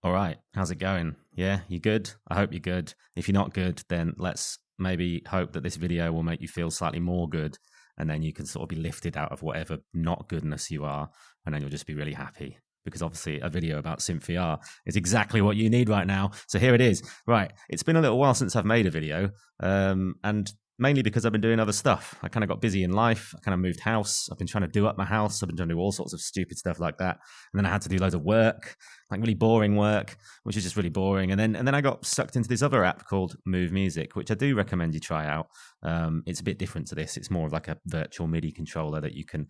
All right, how's it going? Yeah, you good? I hope you're good. If you're not good, then let's maybe hope that this video will make you feel slightly more good, and then you can sort of be lifted out of whatever not goodness you are, and then you'll just be really happy. Because obviously a video about SynthVR is exactly what you need right now. So here it is. Right, it's been a little while since I've made a video, and mainly because I've been doing other stuff. I kind of got busy in life. I kind of moved house. I've been trying to do up my house. I've been trying to do all sorts of stupid stuff like that. And then I had to do loads of work, like really boring work, which is just really boring. And then I got sucked into this other app called Move Music, which I do recommend you try out. It's a bit different to this. It's more of like a virtual MIDI controller that you can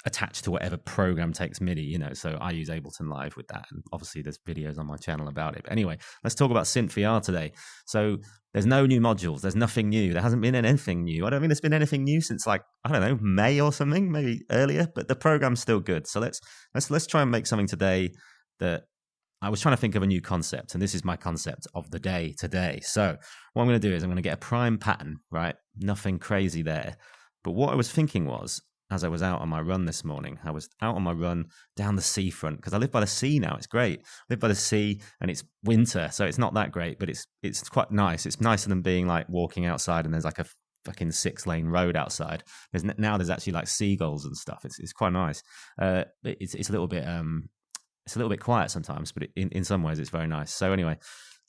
attached to whatever program takes MIDI, so I use Ableton Live with that, and obviously there's videos on my channel about it. But anyway, let's talk about SynthVR today. So there's no new modules, there's nothing new, there hasn't been anything new. I don't think there's been anything new since, like, I don't know, May or something, maybe earlier, but the program's still good. So let's try and make something today that I was trying to think of a new concept, and this is my concept of the day today. So what I'm going to do is I'm going to get a prime pattern, right? Nothing crazy there. But what I was thinking was, as I was out on my run this morning, I was out on my run down the seafront, because I live by the sea now. It's great. I live by the sea, and it's winter, so it's not that great, but it's quite nice. It's nicer than being like walking outside and there's like a fucking 6-lane road outside. There's actually like seagulls and stuff. It's quite nice. It's a little bit quiet sometimes, but in some ways it's very nice. So anyway,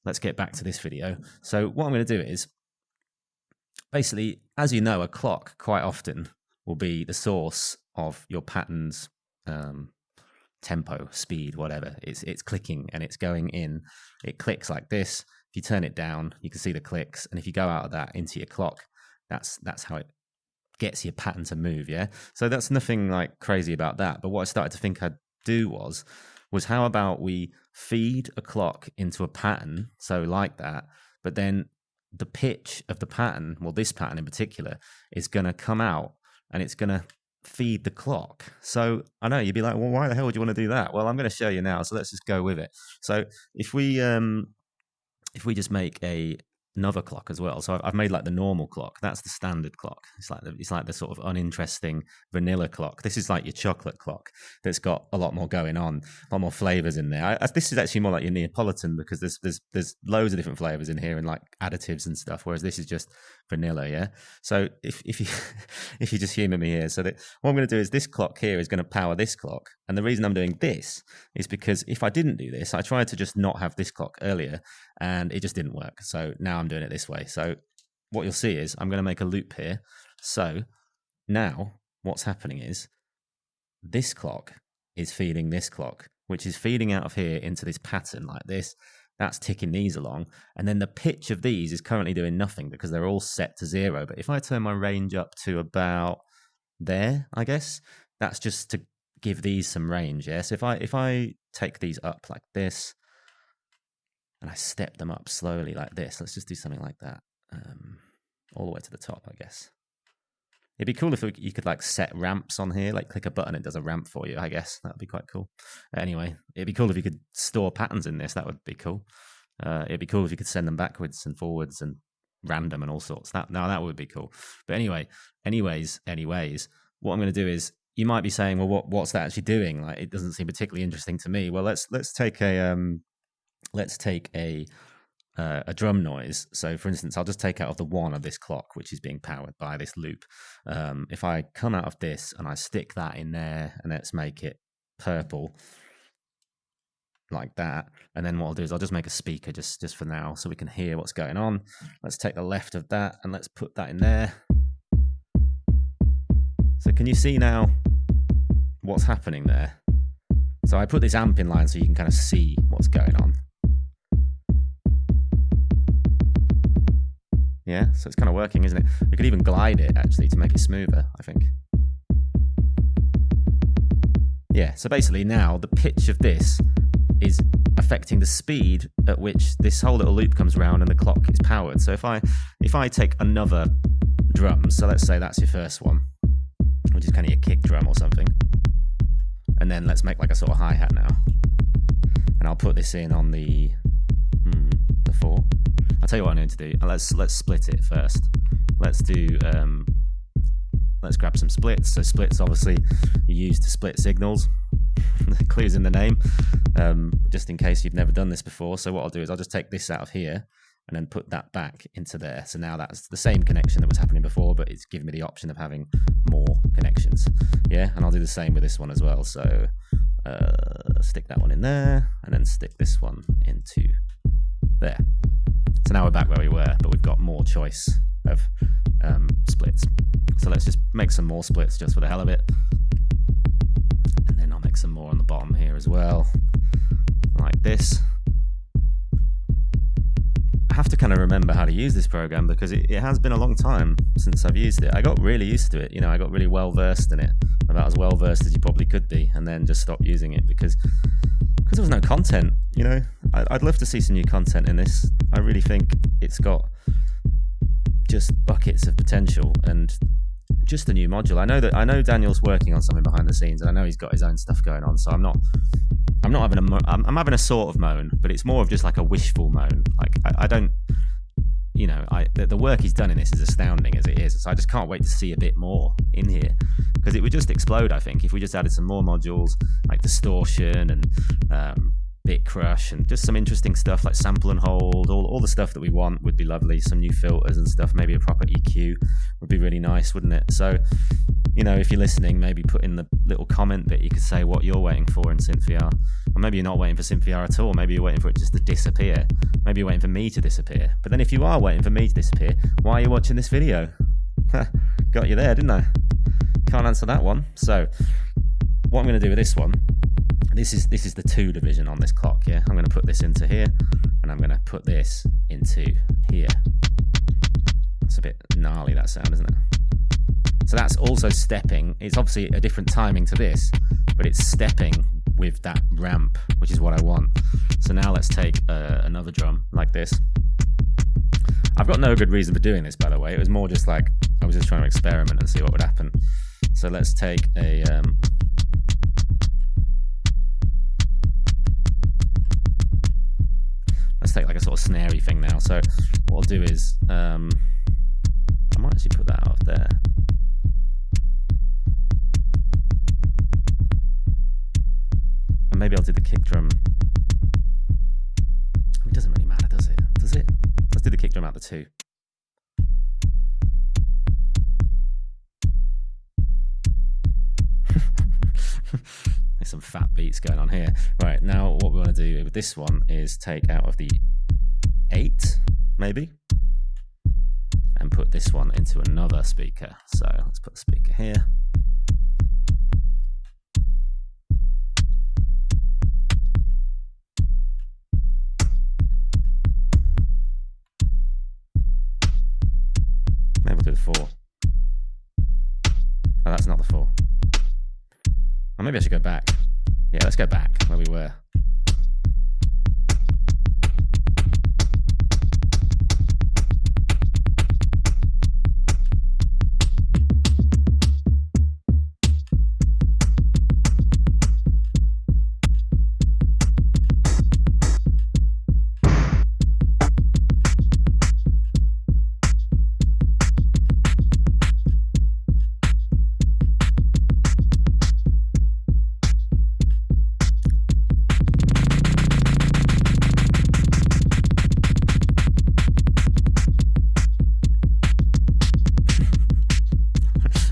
let's get back to this video. So what I'm going to do is, basically, as you know, a clock quite often will be the source of your pattern's tempo, speed, whatever. It's clicking and it's going in. It clicks like this. If you turn it down, you can see the clicks. And if you go out of that into your clock, that's how it gets your pattern to move, yeah? So that's nothing like crazy about that. But what I started to think I'd do was how about we feed a clock into a pattern, so like that, but then the pitch of the pattern, well, this pattern in particular, is going to come out and it's going to feed the clock. So I know you'd be like, well, why the hell would you want to do that? Well, I'm going to show you now. So let's just go with it. So if we just make another clock as well. So I've made like the normal clock. That's the standard clock. It's like the sort of uninteresting vanilla clock. This is like your chocolate clock that's got a lot more going on, a lot more flavors in there. This is actually more like your Neapolitan, because there's loads of different flavors in here and like additives and stuff. Whereas this is just vanilla, yeah. So if you if you just humor me here, so that what I'm going to do is this clock here is going to power this clock, and the reason I'm doing this is because if I didn't do this, I tried to just not have this clock earlier, and it just didn't work. So now I'm doing it this way. So what you'll see is I'm going to make a loop here. So now what's happening is this clock is feeding this clock, which is feeding out of here into this pattern like this. That's ticking these along. And then the pitch of these is currently doing nothing because they're all set to 0. But if I turn my range up to about there, I guess, that's just to give these some range. Yeah. So if I take these up like this, and I step them up slowly like this. Let's just do something like that, all the way to the top, I guess. It'd be cool if you could like set ramps on here, like click a button, it does a ramp for you, I guess. That'd be quite cool. Anyway, it'd be cool if you could store patterns in this. That would be cool. It'd be cool if you could send them backwards and forwards and random and all sorts. That would be cool. But anyways, what I'm going to do is, you might be saying, well, what's that actually doing? Like, it doesn't seem particularly interesting to me. Well, let's take a drum noise. So for instance, I'll just take out of the 1 of this clock, which is being powered by this loop. If I come out of this and I stick that in there, and let's make it purple like that, and then what I'll do is I'll just make a speaker just for now so we can hear what's going on. Let's take the left of that and let's put that in there. So can you see now what's happening there? So I put this amp in line so you can kind of see what's going on. Yeah, so it's kind of working, isn't it? We could even glide it, actually, to make it smoother, I think. Yeah, so basically now the pitch of this is affecting the speed at which this whole little loop comes around and the clock is powered. So if I take another drum, so let's say that's your first one, which is kind of your kick drum or something, and then let's make like a sort of hi-hat now, and I'll put this in on the 4. I'll tell you what I'm going to do. Let's split it first. Let's grab some splits. So splits obviously are used to split signals. The clue's in the name. just in case you've never done this before. So what I'll do is I'll just take this out of here and then put that back into there. So now that's the same connection that was happening before, but it's giving me the option of having more connections. Yeah, and I'll do the same with this one as well. So stick that one in there and then stick this one into there. So now we're back where we were, but we've got more choice of splits. So let's just make some more splits just for the hell of it. And then I'll make some more on the bottom here as well, like this. I have to kind of remember how to use this program because it has been a long time since I've used it. I got really used to it, you know, I got really well versed in it, about as well versed as you probably could be, and then just stopped using it because there was no content, you know. I'd love to see some new content in this. I really think it's got just buckets of potential and just a new module. I know Daniel's working on something behind the scenes, and I know he's got his own stuff going on, so I'm having a sort of moan, but it's more of just like a wishful moan. Like I don't, you know, the work he's done in this is astounding as it is. So I just can't wait to see a bit more in here because it would just explode. I think if we just added some more modules like distortion and bit crush and just some interesting stuff like sample and hold, all the stuff that we want would be lovely. Some new filters and stuff, maybe a proper EQ would be really nice, wouldn't it? So, you know, if you're listening, maybe put in the little comment bit, you could say what you're waiting for in SynthVR. Or maybe you're not waiting for SynthVR at all. Maybe you're waiting for it just to disappear. Maybe you're waiting for me to disappear. But then if you are waiting for me to disappear, why are you watching this video? Got you there, didn't I? Can't answer that one. So what I'm going to do with this one, this is the 2 division on this clock, yeah? I'm going to put this into here, and I'm going to put this into here. It's a bit gnarly, that sound, isn't it? So that's also stepping. It's obviously a different timing to this, but it's stepping with that ramp, which is what I want. So now let's take another drum like this. I've got no good reason for doing this, by the way. It was more just like, I was just trying to experiment and see what would happen. So let's take a... let's take like a sort of snarey thing now. So what I'll do is, I might actually put that out there. And maybe I'll do the kick drum. It doesn't really matter, does it? Does it? Let's do the kick drum out the 2. There's some fat beats going on here. Right, now what we want to do with this one is take out of the 8, maybe, and put this one into another speaker. So let's put a speaker here. Maybe we'll do the 4. Oh, that's not the 4. Or maybe I should go back. Yeah, let's go back where we were.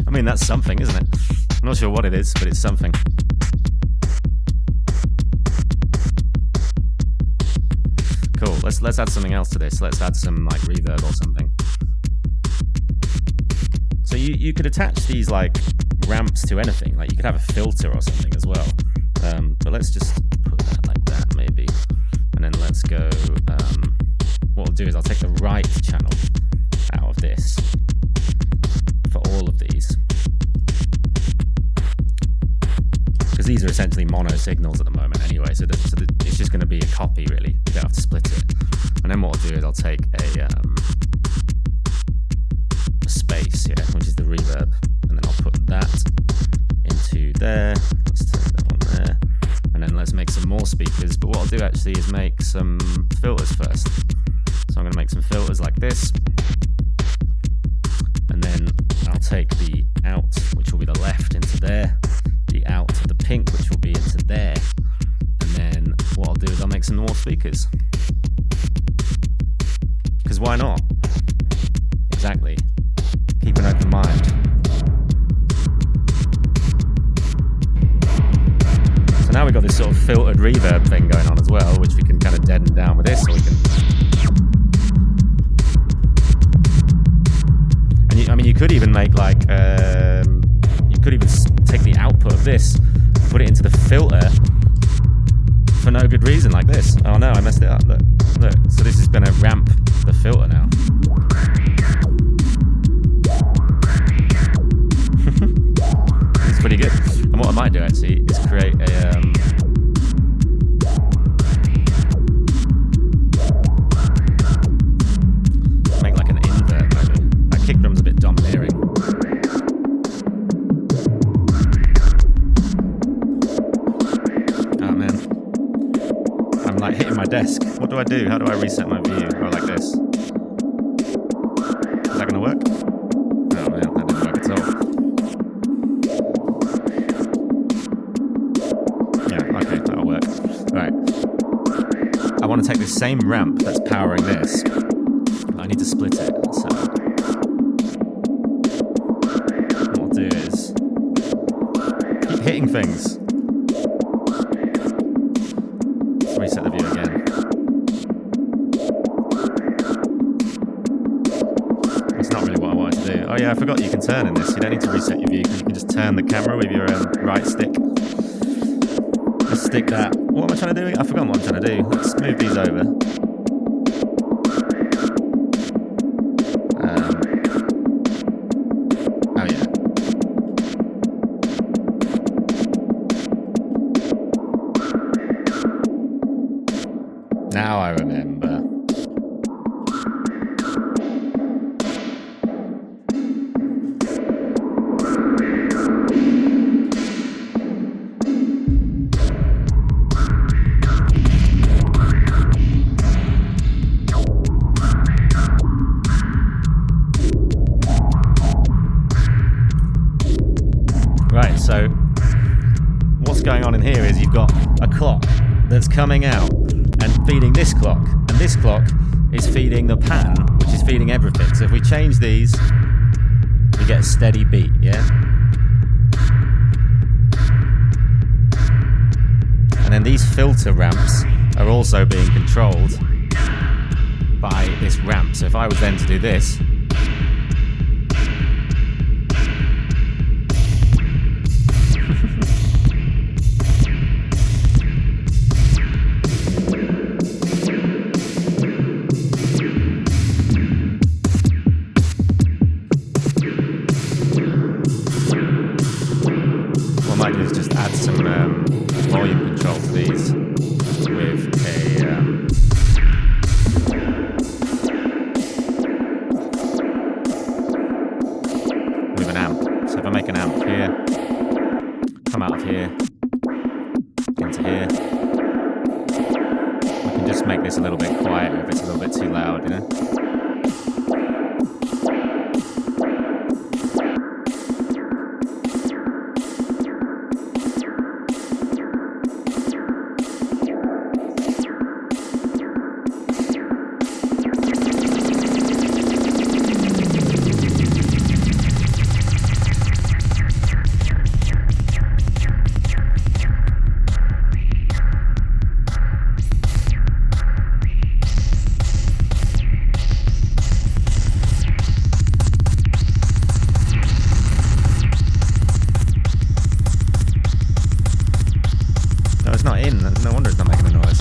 I mean, that's something, isn't it? I'm not sure what it is, but it's something. Cool. Let's add something else to this. Let's add some like reverb or something. So you could attach these like ramps to anything. Like you could have a filter or something as well. But let's just put that like that maybe, and then let's go. What I'll do is I'll take the right channel out of this for all of these, because these are essentially mono signals at the moment anyway, so it's just going to be a copy really. You don't have to split it. And then what I'll do is I'll take a space, yeah, which is the reverb, and then I'll put that into there. Let's take that one there, and then let's make some more speakers. But what I'll do actually is make some filters first. So I'm going to make some filters like this, and then I'll take the out, which will be the left, into there, the out of the pink, which will be into there, and then some more speakers. Because why not? Exactly. Keep an open mind. So now we've got this sort of filtered reverb thing going on as well, which we can kind of deaden down with this, or we can... And I mean, you could even make like... you could even take the output of this, put it into the filter for no good reason, like this. Oh no, I messed it up. Look. So this is going to ramp the filter now. It's pretty good. And what I might do actually is create a make like an invert maybe. That kick drum's a bit domineering. Oh man, I'm like hitting my desk. What do I do? How do I reset my view? Oh, like this. Is that gonna work? Oh man, that didn't work at all. Yeah, okay, that'll work. Right. I want to take this same ramp that's powering this. I need to split it. So what I'll do is keep hitting things. Let's reset the view again. That's not really what I wanted to do. Oh yeah, I forgot you can turn in this. You don't need to reset your view. You can just turn the camera with your right stick. Let's stick that. What am I trying to do? I forgot what I'm trying to do. Let's move these over. Oh yeah. Now I remember. Right, so what's going on in here is you've got a clock that's coming out and feeding this clock, and this clock is feeding the pattern, which is feeding everything. So if we change these, we get a steady beat, yeah? And then these filter ramps are also being controlled by this ramp. So if I was then to do this, just add some volume control to these with an amp. So if I make an amp here, come out of here, into here, we can just make this a little bit quieter if it's a little bit too loud, you know? It's not in, no wonder it's not making a noise.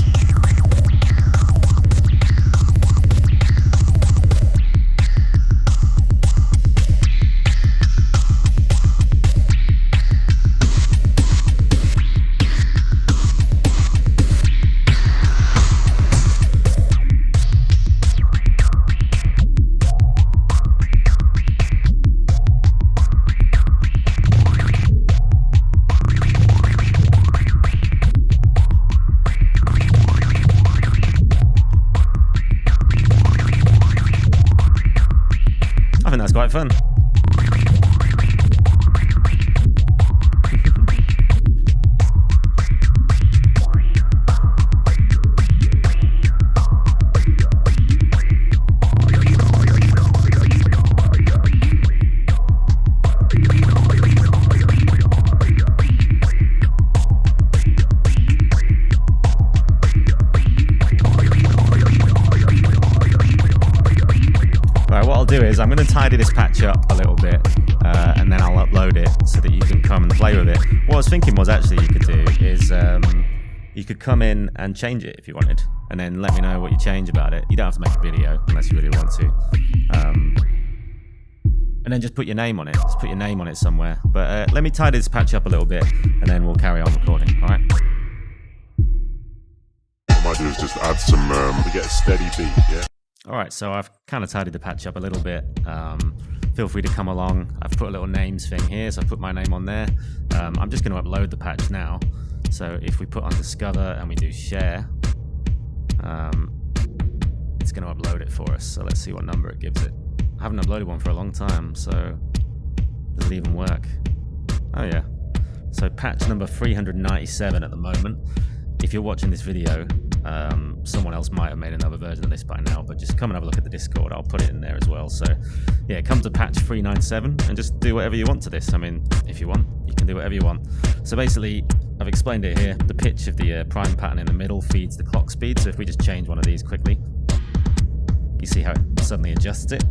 I think that's quite fun. is I'm going to tidy this patch up a little bit, and then I'll upload it so that you can come and play with it. What I was thinking was actually you could do is you could come in and change it if you wanted, and then let me know what you change about it. You don't have to make a video unless you really want to. And then just put your name on it. Just put your name on it somewhere. But let me tidy this patch up a little bit, and then we'll carry on recording, all right? What I might do is just add some, to get a steady beat, yeah? All right, so I've kind of tidied the patch up a little bit. Feel free to come along. I've put a little names thing here, so I put my name on there. I'm just going to upload the patch now. So if we put on Discover and we do Share, it's going to upload it for us. So let's see what number it gives it. I haven't uploaded one for a long time, so does it even work? Oh yeah. So patch number 397 at the moment. If you're watching this video, someone else might have made another version of this by now, but just come and have a look at the Discord. I'll put it in there as well. So yeah, come to patch 397 and just do whatever you want to this. I mean, if you want, you can do whatever you want. So basically, I've explained it here. The pitch of the prime pattern in the middle feeds the clock speed. So if we just change one of these quickly, you see how it suddenly adjusts it,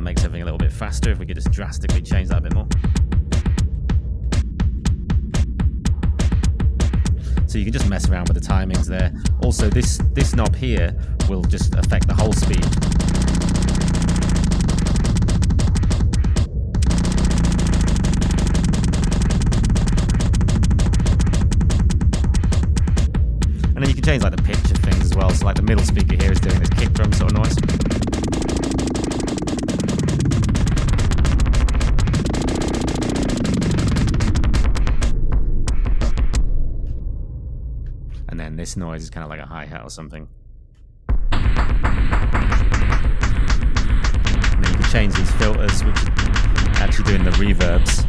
makes everything a little bit faster. If we could just drastically change that a bit more. So you can just mess around with the timings there. Also, this knob here will just affect the whole speed. And then you can change like the pitch of things as well. So like the middle speaker here is doing this kick drum sort of noise. And then this noise is kind of like a hi-hat or something. And then you can change these filters, which are actually doing the reverbs.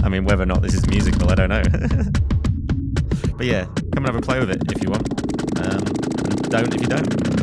I mean, whether or not this is musical, I don't know. But yeah, come and have a play with it if you want. And don't if you don't.